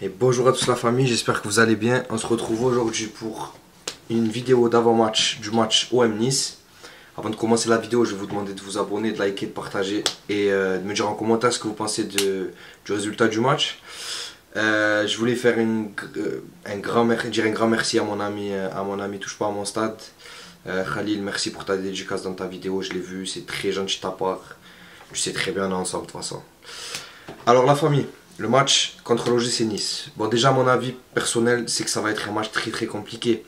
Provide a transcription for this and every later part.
Et bonjour à tous la famille, j'espère que vous allez bien. On se retrouve aujourd'hui pour une vidéo d'avant-match du match OM Nice. Avant de commencer la vidéo, je vais vous demander de vous abonner, de liker, de partager et de me dire en commentaire ce que vous pensez du résultat du match. Je voulais faire un grand merci à mon ami Touche pas à mon stade. Khalil, merci pour ta dédicace dans ta vidéo, je l'ai vu, c'est très gentil de ta part. Tu sais très bien, on est ensemble de toute façon. Alors la famille, le match contre l'OGC Nice. Bon, déjà mon avis personnel, c'est que ça va être un match très compliqué.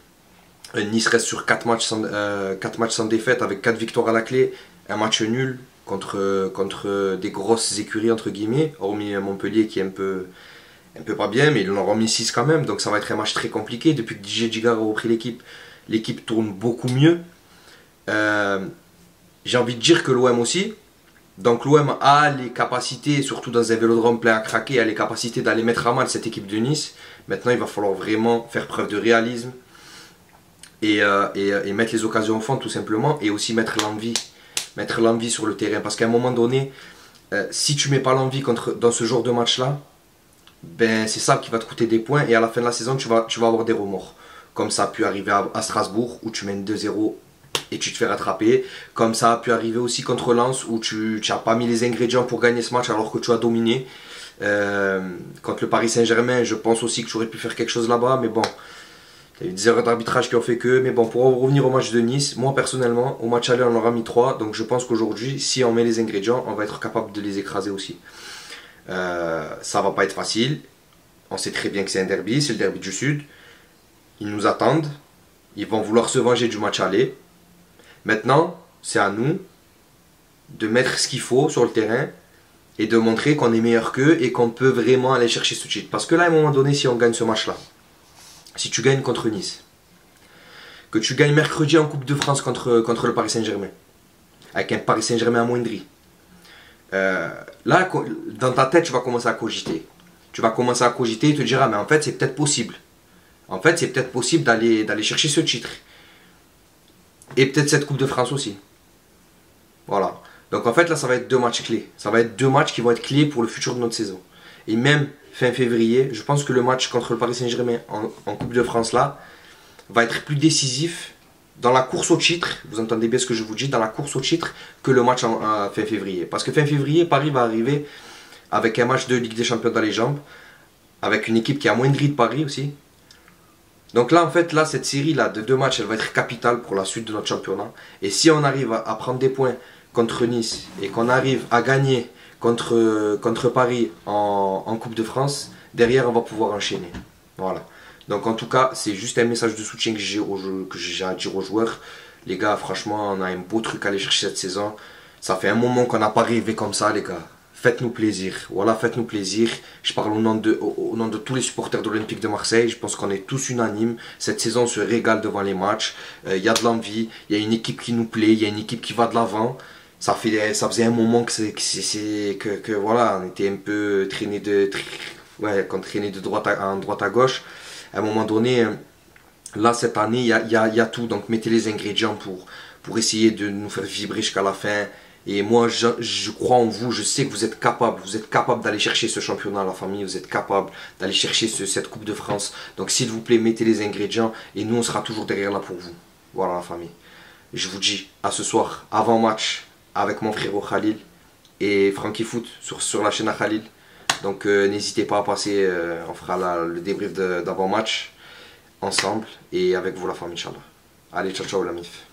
Nice reste sur 4 matchs sans défaite avec 4 victoires à la clé. Un match nul contre des grosses écuries entre guillemets, hormis Montpellier qui est un peu pas bien, mais ils en ont remis 6 quand même. Donc ça va être un match très compliqué. Depuis que DJ Djigar a repris l'équipe tourne beaucoup mieux. J'ai envie de dire que l'OM aussi. Donc l'OM a les capacités, surtout dans un vélodrome plein à craquer, a les capacités d'aller mettre à mal cette équipe de Nice. Maintenant il va falloir vraiment faire preuve de réalisme et mettre les occasions au fond tout simplement, et aussi mettre l'envie sur le terrain. Parce qu'à un moment donné, si tu mets pas l'envie dans ce genre de match là, ben c'est ça qui va te coûter des points, et à la fin de la saison tu vas avoir des remords. Comme ça a pu arriver à Strasbourg où tu mènes 2-0 et tu te fais rattraper. Comme ça a pu arriver aussi contre Lens où tu n'as pas mis les ingrédients pour gagner ce match alors que tu as dominé. Contre le Paris Saint-Germain, je pense aussi que tu aurais pu faire quelque chose là-bas, mais bon, il y a eu des erreurs d'arbitrage qui ont fait que. Mais bon, pour revenir au match de Nice, moi personnellement, au match aller on aura mis 3, donc je pense qu'aujourd'hui, si on met les ingrédients, on va être capable de les écraser aussi. Ça va pas être facile, on sait très bien que c'est un derby, c'est le derby du Sud. Ils nous attendent, ils vont vouloir se venger du match aller. Maintenant, c'est à nous de mettre ce qu'il faut sur le terrain et de montrer qu'on est meilleur qu'eux et qu'on peut vraiment aller chercher ce titre. Parce que là, à un moment donné, si on gagne ce match-là, si tu gagnes contre Nice, que tu gagnes mercredi en Coupe de France contre le Paris Saint-Germain, avec un Paris Saint-Germain amoindri, là, dans ta tête, tu vas commencer à cogiter. Tu vas commencer à cogiter et te dire, ah mais en fait, c'est peut-être possible. En fait, c'est peut-être possible d'aller chercher ce titre. Et peut-être cette Coupe de France aussi. Voilà. Donc en fait, là, ça va être 2 matchs clés. Ça va être 2 matchs qui vont être clés pour le futur de notre saison. Et même fin février, je pense que le match contre le Paris Saint-Germain en Coupe de France, là, va être plus décisif dans la course au titre. Vous entendez bien ce que je vous dis, dans la course au titre, que le match en fin février. Parce que fin février, Paris va arriver avec un match de Ligue des Champions dans les jambes, avec une équipe qui a amoindri de Paris aussi. Donc là, en fait, là, cette série-là de 2 matchs, elle va être capitale pour la suite de notre championnat. Et si on arrive à prendre des points contre Nice et qu'on arrive à gagner contre Paris en Coupe de France, derrière, on va pouvoir enchaîner. Voilà. Donc en tout cas, c'est juste un message de soutien que j'ai à dire aux joueurs. Les gars, franchement, on a un beau truc à aller chercher cette saison. Ça fait un moment qu'on n'a pas rêvé comme ça, les gars. Faites-nous plaisir, voilà, faites-nous plaisir. Je parle au nom de tous les supporters de l'Olympique de Marseille. Je pense qu'on est tous unanimes. Cette saison, on se régale devant les matchs. Il y a de l'envie, il y a une équipe qui nous plaît, il y a une équipe qui va de l'avant. Ça faisait un moment que voilà, on était un peu traîné de droite à gauche. À un moment donné, là, cette année, il y a tout. Donc, mettez les ingrédients pour essayer de nous faire vibrer jusqu'à la fin. Et moi, je crois en vous, je sais que vous êtes capable d'aller chercher ce championnat, la famille, vous êtes capable d'aller chercher cette Coupe de France. Donc s'il vous plaît, mettez les ingrédients et nous, on sera toujours derrière là pour vous. Voilà la famille. Je vous dis à ce soir, avant match, avec mon frérot Khalil et Frankie Foot sur la chaîne à Khalil. Donc n'hésitez pas à passer, on fera le débrief d'avant match ensemble et avec vous la famille, Inch'Allah. Allez, ciao ciao la mif.